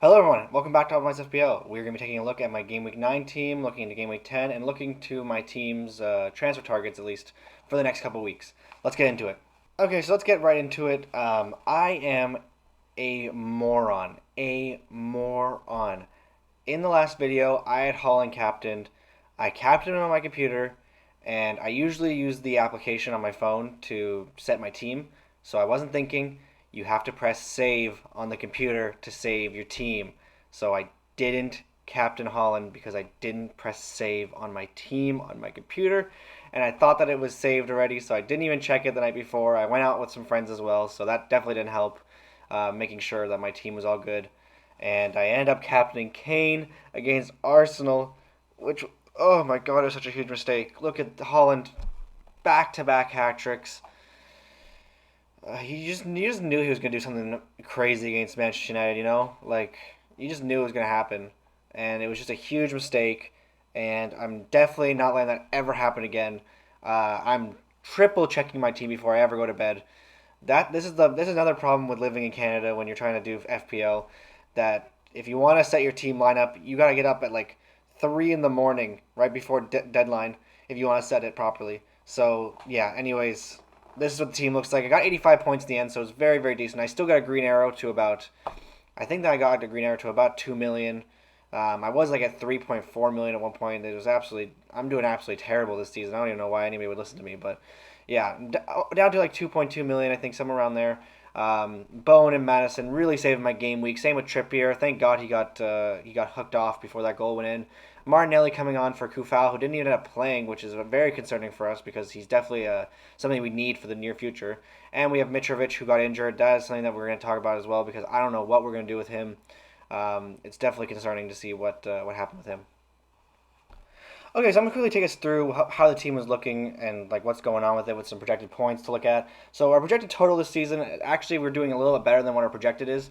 Hello everyone, welcome back to Optimize FPL. We're going to be taking a look at my Game Week 9 team, looking into Game Week 10, and looking to my team's transfer targets at least for the next couple weeks. Let's get into it. Okay, so let's get right into it. I am a moron. A moron. In the last video, I had Haaland captained. I captained him on my computer, and I usually use the application on my phone to set my team. So I wasn't thinking you have to press save on the computer to save your team. So I didn't captain Haaland because I didn't press save on my team on my computer. And I thought that it was saved already, so I didn't even check it the night before. I went out with some friends as well, so that definitely didn't help making sure that my team was all good. And I ended up captaining Kane against Arsenal, which, oh my god, it was such a huge mistake. Look at Haaland, back-to-back hat tricks. He just knew he was gonna do something crazy against Manchester United. Like you just knew it was gonna happen, and it was just a huge mistake. And I'm definitely not letting that ever happen again. I'm triple checking my team before I ever go to bed. This is another problem with living in Canada when you're trying to do FPL. That if you want to set your team lineup, you gotta get up at like 3 in the morning right before deadline if you want to set it properly. So yeah. Anyways, this is what the team looks like. I got 85 points in the end, so it's very, very decent. I still got a green arrow to about, I think that I got a green arrow to about 2 million. I was like at 3.4 million at one point. It was absolutely, I'm doing absolutely terrible this season. I don't even know why anybody would listen to me, but yeah, down to like 2.2 million, I think, somewhere around there. Bowen and Madison really saved my game week. Same with Trippier. Thank God he got hooked off before that goal went in. Martinelli coming on for Kufal, who didn't even end up playing, which is very concerning for us because he's definitely something we need for the near future. And we have Mitrovic, who got injured. That is something that we're going to talk about as well because I don't know what we're going to do with him. It's definitely concerning to see what happened with him. Okay, so I'm gonna quickly take us through how the team was looking and like what's going on with it with some projected points to look at. So our projected total this season, actually, we're doing a little bit better than what our projected is.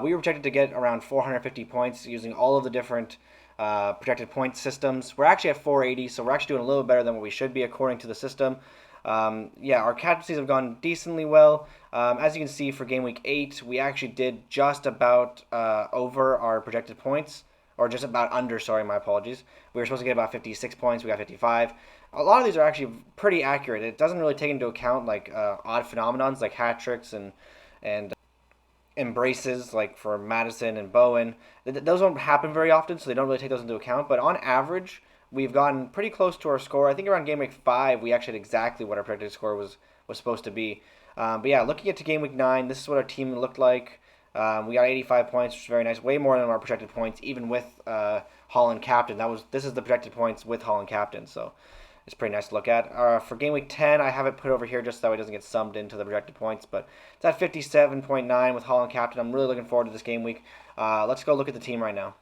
We were projected to get around 450 points using all of the different projected point systems. We're actually at 480, so we're actually doing a little better than what we should be according to the system. Yeah, our captaincies have gone decently well. As you can see, for game week 8, we actually did just about over our projected points, or just about under, sorry, my apologies. We were supposed to get about 56 points, we got 55. A lot of these are actually pretty accurate. It doesn't really take into account like odd phenomenons like hat tricks and embraces like for Madison and Bowen. Those don't happen very often, so they don't really take those into account. But on average, we've gotten pretty close to our score. I think around game week 5, we actually had exactly what our predicted score was supposed to be. But yeah, looking at to game week 9, this is what our team looked like. We got 85 points, which is very nice, way more than our projected points, even with Haaland captain. This is the projected points with Haaland captain, so it's pretty nice to look at. For game week 10, I have it put over here just so it doesn't get summed into the projected points, but it's at 57.9 with Haaland captain. I'm really looking forward to this game week. Let's go look at the team right now.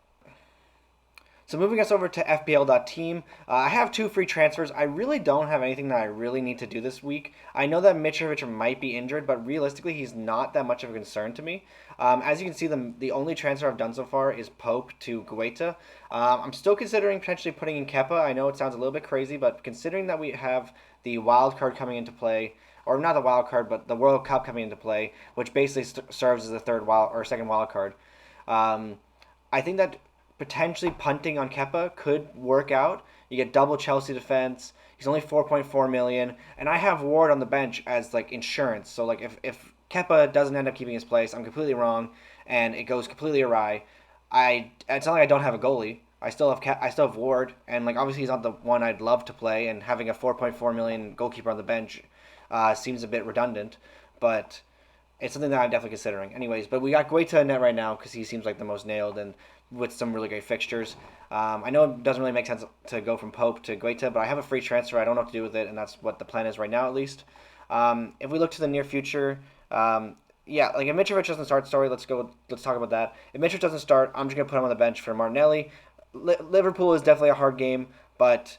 So moving us over to FPL.team, I have 2 free transfers. I really don't have anything that I really need to do this week. I know that Mitrovic might be injured, but realistically, he's not that much of a concern to me. As you can see, the only transfer I've done so far is Pope to Guaita. I'm still considering potentially putting in Kepa. I know it sounds a little bit crazy, but considering that we have the wild card coming into play, or not the wild card, but the World Cup coming into play, which basically serves as the third wild or second wild card. I think that potentially punting on Kepa could work out. You get double Chelsea defense. He's only 4.4 million, and I have Ward on the bench as like insurance. So like if Kepa doesn't end up keeping his place, I'm completely wrong, and it goes completely awry. It's not like I don't have a goalie. I still have Ward, and like obviously he's not the one I'd love to play, and having a 4.4 million goalkeeper on the bench seems a bit redundant, but it's something that I'm definitely considering. Anyways, but we got Guaita in net right now because he seems like the most nailed and with some really great fixtures. I know it doesn't really make sense to go from Pope to Guaita, but I have a free transfer. I don't know what to do with it, and that's what the plan is right now at least. If we look to the near future, yeah, like if Mitrovic doesn't start, sorry, let's talk about that. If Mitrovic doesn't start, I'm just gonna put him on the bench for Martinelli. Liverpool is definitely a hard game, but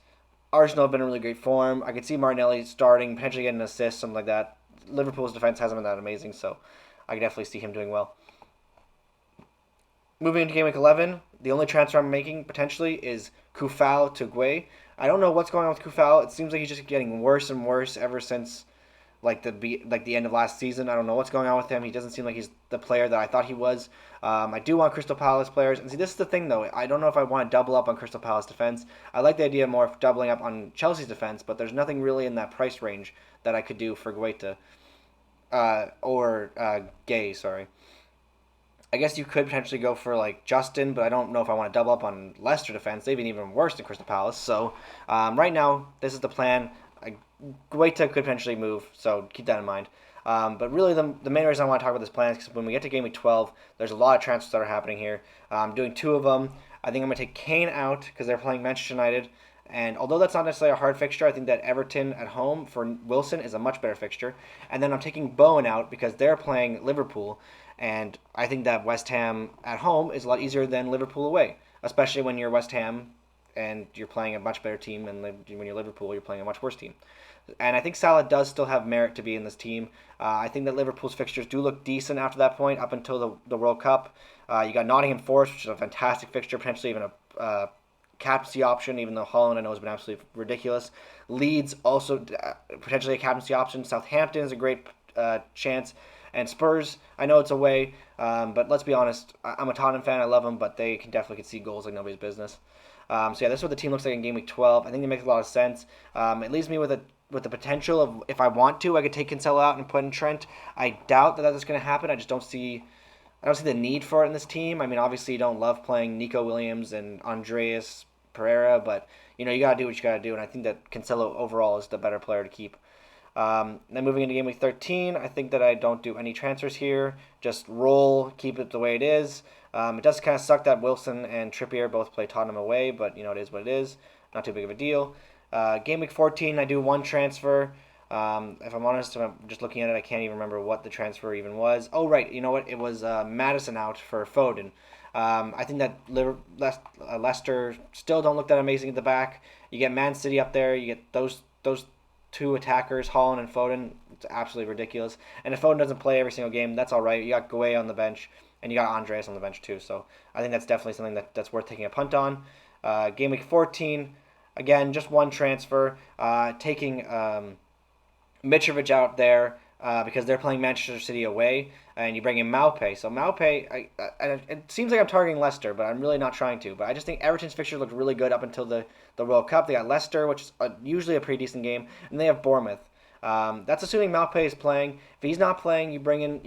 Arsenal have been in really great form. I could see Martinelli starting, potentially getting an assist, something like that. Liverpool's defense hasn't been that amazing, so I can definitely see him doing well. Moving into game week 11, the only transfer I'm making potentially is Kufal to Guay. I don't know what's going on with Kufal. It seems like he's just getting worse and worse ever since like the end of last season. I don't know what's going on with him. He doesn't seem like he's the player that I thought he was. I do want Crystal Palace players, and see, this is the thing though. I don't know if I want to double up on Crystal Palace defense. I like the idea more of doubling up on Chelsea's defense, but there's nothing really in that price range that I could do for Guaita or Gay. Sorry. I guess you could potentially go for like Justin, but I don't know if I want to double up on Leicester defense. They've been even worse than Crystal Palace. So right now, this is the plan. Guaita could potentially move, so keep that in mind. But really, the main reason I want to talk about this plan is because when we get to game week 12, there's a lot of transfers that are happening here. I'm doing two of them. I think I'm going to take Kane out because they're playing Manchester United. And although that's not necessarily a hard fixture, I think that Everton at home for Wilson is a much better fixture. And then I'm taking Bowen out because they're playing Liverpool. And I think that West Ham at home is a lot easier than Liverpool away, especially when you're West Ham and you're playing a much better team, and when you're Liverpool, you're playing a much worse team. And I think Salah does still have merit to be in this team. I think that Liverpool's fixtures do look decent after that point, up until the World Cup. You got Nottingham Forest, which is a fantastic fixture, potentially even a captaincy option, even though Haaland I know has been absolutely ridiculous. Leeds also potentially a captaincy option. Southampton is a great chance. And Spurs, I know it's away, but let's be honest, I'm a Tottenham fan. I love them, but they can definitely concede goals like nobody's business. So yeah, this is what the team looks like in game week 12. I think it makes a lot of sense. It leaves me with the potential of, if I want to, I could take Cancelo out and put in Trent. I doubt that that's going to happen. I don't see the need for it in this team. I mean, obviously you don't love playing Nico Williams and Andreas Pereira, but you got to do what you got to do, and I think that Cancelo overall is the better player to keep. Then moving into game week 13, I think that I don't do any transfers here. Just roll, keep it the way it is. It does kind of suck that Wilson and Trippier both play Tottenham away, but it is what it is. Not too big of a deal. Game week 14, I do one transfer. If I'm honest, if I'm just looking at it, I can't even remember what the transfer even was. Oh, right. You know what? It was Madison out for Foden. I think that Leicester still don't look that amazing at the back. You get Man City up there. You get those two attackers, Haaland and Foden. It's absolutely ridiculous. And if Foden doesn't play every single game, that's all right. You got Gueye on the bench, and you got Andreas on the bench too. So I think that's definitely something that's worth taking a punt on. Game week 14, again, just one transfer. Taking Mitrovic out there because they're playing Manchester City away, and you bring in Maupay. So Maupay, it seems like I'm targeting Leicester, but I'm really not trying to. But I just think Everton's fixtures looked really good up until the World Cup. They got Leicester, which is usually a pretty decent game, and they have Bournemouth. That's assuming Maupay is playing. If he's not playing, you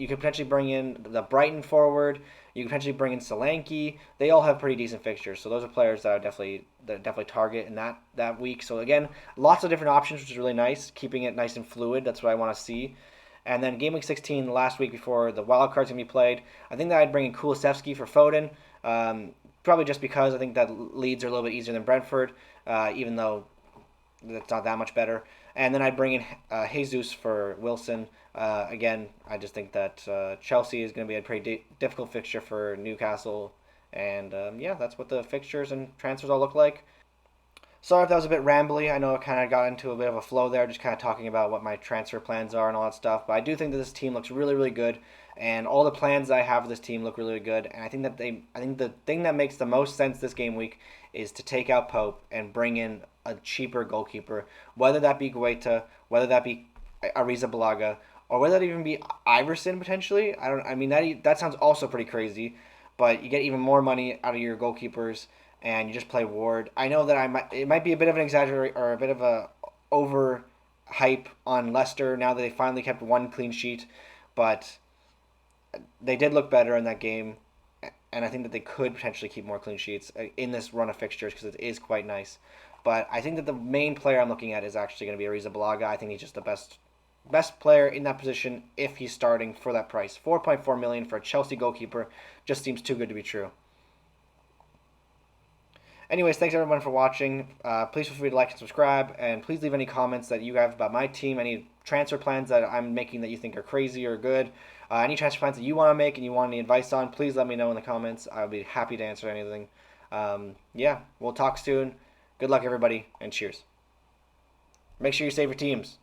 could potentially bring in the Brighton forward. You could potentially bring in Solanke. They all have pretty decent fixtures, so those are players that I definitely target in that week. So again, lots of different options, which is really nice. Keeping it nice and fluid. That's what I want to see. And then game week 16, the last week before the wild card's gonna be played, I think that I'd bring in Kulusevski for Foden. Probably just because I think that Leeds are a little bit easier than Brentford, even though that's not that much better. And then I'd bring in Jesus for Wilson. Again, I just think that Chelsea is going to be a pretty difficult fixture for Newcastle. And yeah, that's what the fixtures and transfers all look like. Sorry if that was a bit rambly. I know I kind of got into a bit of a flow there, just kind of talking about what my transfer plans are and all that stuff. But I do think that this team looks really, really good, and all the plans that I have for this team look really, really good. And I think the thing that makes the most sense this game week is to take out Pope and bring in a cheaper goalkeeper, whether that be Guaita, whether that be Arrizabalaga, or whether that even be Iverson potentially. I mean that sounds also pretty crazy, but you get even more money out of your goalkeepers, and you just play Ward. I know that it might be a bit of an exaggerate or a bit of a over hype on Leicester now that they finally kept one clean sheet, but they did look better in that game, and I think that they could potentially keep more clean sheets in this run of fixtures because it is quite nice. But I think that the main player I'm looking at is actually going to be Arrizabalaga. I think he's just the best player in that position if he's starting for that price. 4.4 million for a Chelsea goalkeeper just seems too good to be true. Anyways, thanks everyone for watching. Please feel free to like and subscribe, and please leave any comments that you have about my team, any transfer plans that I'm making that you think are crazy or good, any transfer plans that you want to make and you want any advice on, please let me know in the comments. I'll be happy to answer anything. Yeah, we'll talk soon. Good luck, everybody, and cheers. Make sure you save your teams.